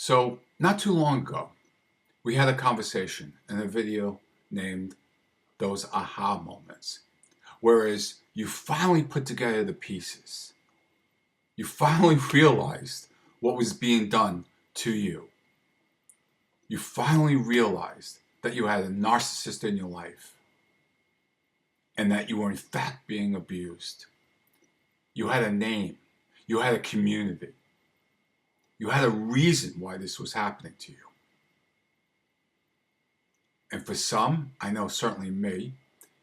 So, not too long ago, we had a conversation in a video named Those Aha Moments, whereas you finally put together the pieces. You finally realized what was being done to you. You finally realized that you had a narcissist in your life and that you were in fact being abused. You had a name. You had a community. You had a reason why this was happening to you. And for some, I know certainly me,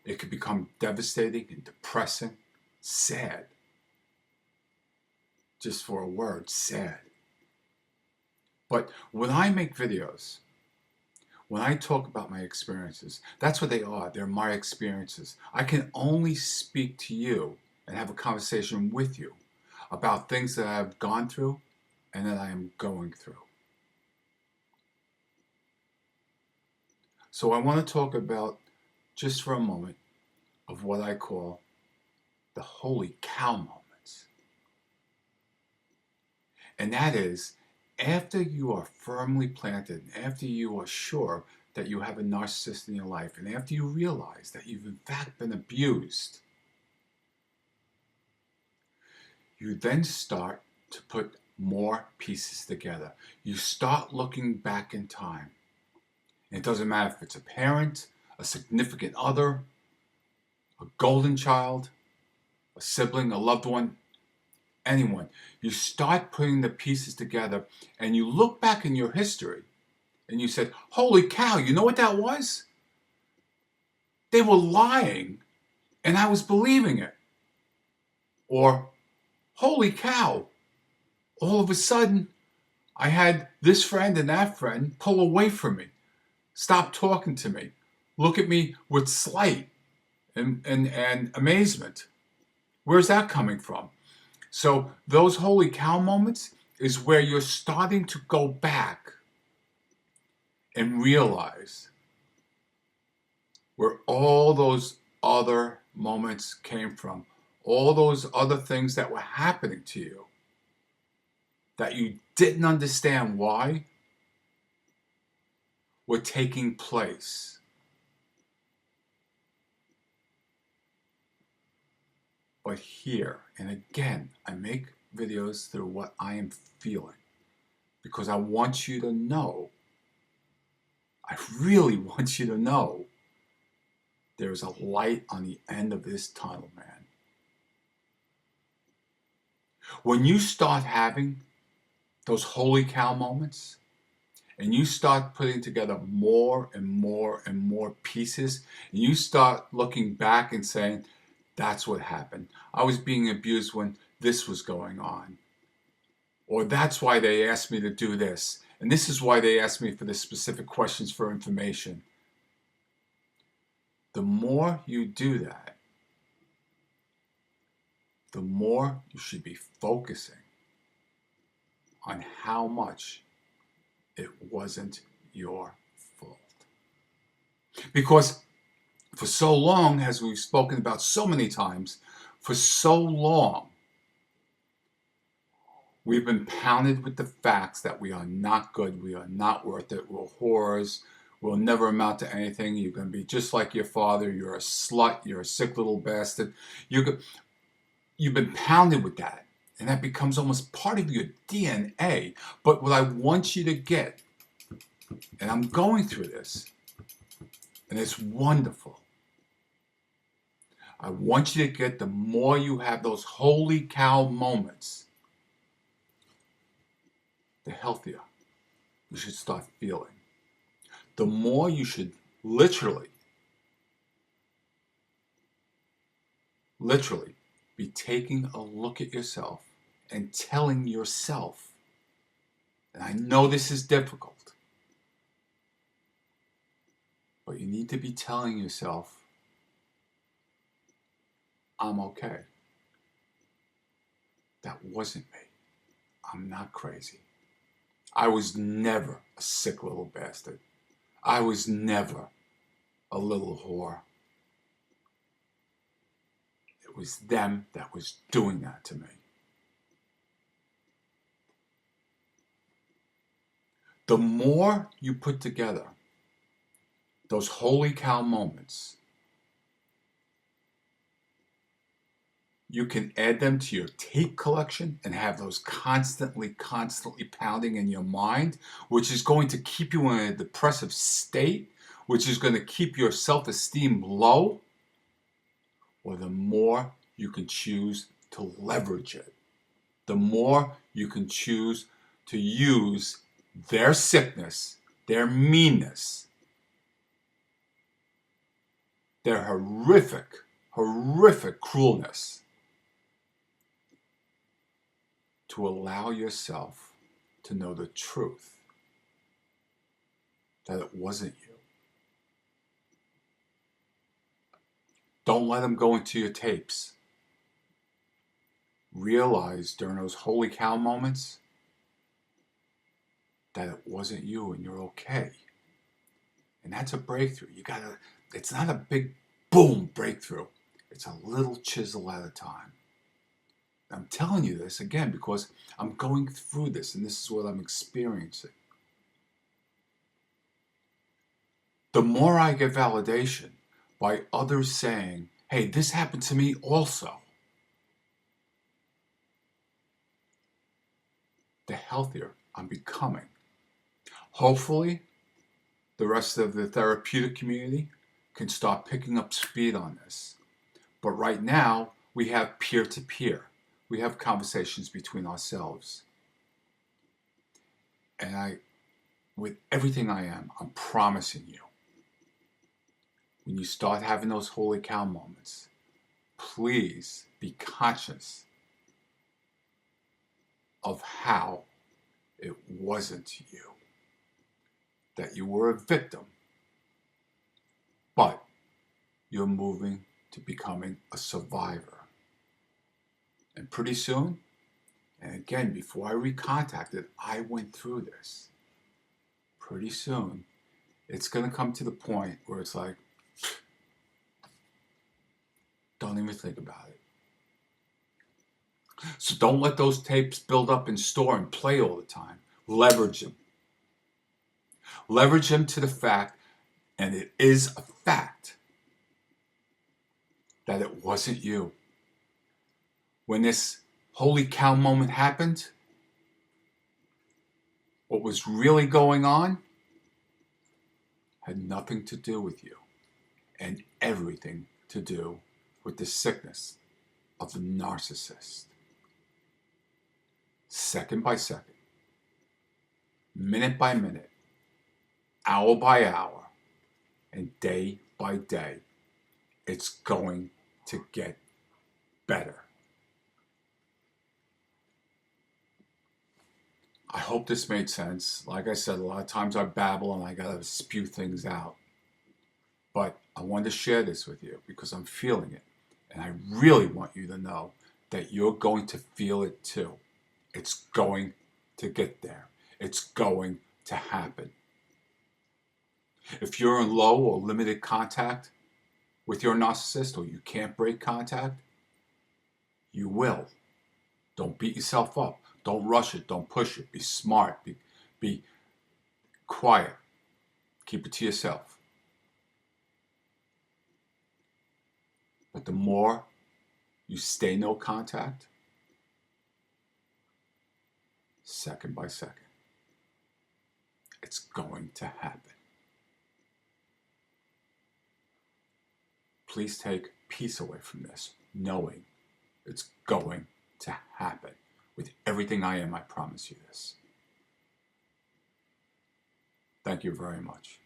it could become devastating and depressing, sad. Just for a word, sad. But when I make videos, when I talk about my experiences, that's what they are. They're my experiences. I can only speak to you and have a conversation with you about things that I've gone through and that I am going through. So I want to talk about, just for a moment, of what I call the holy cow moments. And that is, after you are firmly planted, after you are sure that you have a narcissist in your life, and after you realize that you've in fact been abused, you then start to put more pieces together. You start looking back in time. And it doesn't matter if it's a parent, a significant other, a golden child, a sibling, a loved one, anyone. You start putting the pieces together and you look back in your history and you said, holy cow, you know what that was? They were lying and I was believing it. Or, holy cow, all of a sudden I had this friend and that friend pull away from me, stop talking to me, look at me with slight and amazement. Where's that coming from? So those holy cow moments is where you're starting to go back and realize where all those other moments came from, all those other things that were happening to you that you didn't understand why were taking place. But here, and again, I make videos through what I am feeling because I want you to know, I really want you to know, there's a light on the end of this tunnel, man. When you start having those holy cow moments and you start putting together more and more and more pieces, and you start looking back and saying, that's what happened. I was being abused when this was going on. Or that's why they asked me to do this. And this is why they asked me for the specific questions for information. The more you do that, the more you should be focusing on how much it wasn't your fault. Because for so long, as we've spoken about so many times, for so long, we've been pounded with the facts that we are not good, we are not worth it, we're whores, we'll never amount to anything, you're going to be just like your father, you're a slut, you're a sick little bastard. You've been pounded with that, and that becomes almost part of your DNA. But what I want you to get, and I'm going through this, and it's wonderful, I want you to get, the more you have those holy cow moments, the healthier you should start feeling. The more you should literally be taking a look at yourself and telling yourself, and I know this is difficult, but you need to be telling yourself, I'm okay. That wasn't me. I'm not crazy. I was never a sick little bastard. I was never a little whore. It was them that was doing that to me. The more you put together those holy cow moments, you can add them to your tape collection and have those constantly pounding in your mind, which is going to keep you in a depressive state, which is going to keep your self-esteem low, or the more you can choose to leverage it. The more you can choose to use their sickness, their meanness, their horrific cruelness to allow yourself to know the truth, that it wasn't you. Don't let them go into your tapes. Realize during those holy cow moments that it wasn't you and you're okay. And that's a breakthrough. It's not a big boom breakthrough. It's a little chisel at a time. I'm telling you this again because I'm going through this and this is what I'm experiencing. The more I get validation by others saying, hey, this happened to me also, the healthier I'm becoming. Hopefully, the rest of the therapeutic community can start picking up speed on this. But right now, we have peer-to-peer. We have conversations between ourselves. And with everything I am, I'm promising you, when you start having those holy cow moments, please be conscious of how it wasn't you. That you were a victim, but you're moving to becoming a survivor. And pretty soon, and again, before I recontacted, I went through this. Pretty soon, it's going to come to the point where it's like, don't even think about it. So don't let those tapes build up and store and play all the time. Leverage them. Leverage them to the fact, and it is a fact, that it wasn't you. When this holy cow moment happened, what was really going on had nothing to do with you and everything to do with the sickness of the narcissist. Second by second, minute by minute, hour by hour, and day by day, it's going to get better. I hope this made sense. Like I said, a lot of times I babble and I gotta spew things out. But I wanted to share this with you because I'm feeling it. And I really want you to know that you're going to feel it too. It's going to get there. It's going to happen. If you're in low or limited contact with your narcissist, or you can't break contact, you will. Don't beat yourself up. Don't rush it. Don't push it. Be smart. Be quiet. Keep it to yourself. But the more you stay no contact, second by second, it's going to happen. Please take peace away from this, knowing it's going to happen. With everything I am, I promise you this. Thank you very much.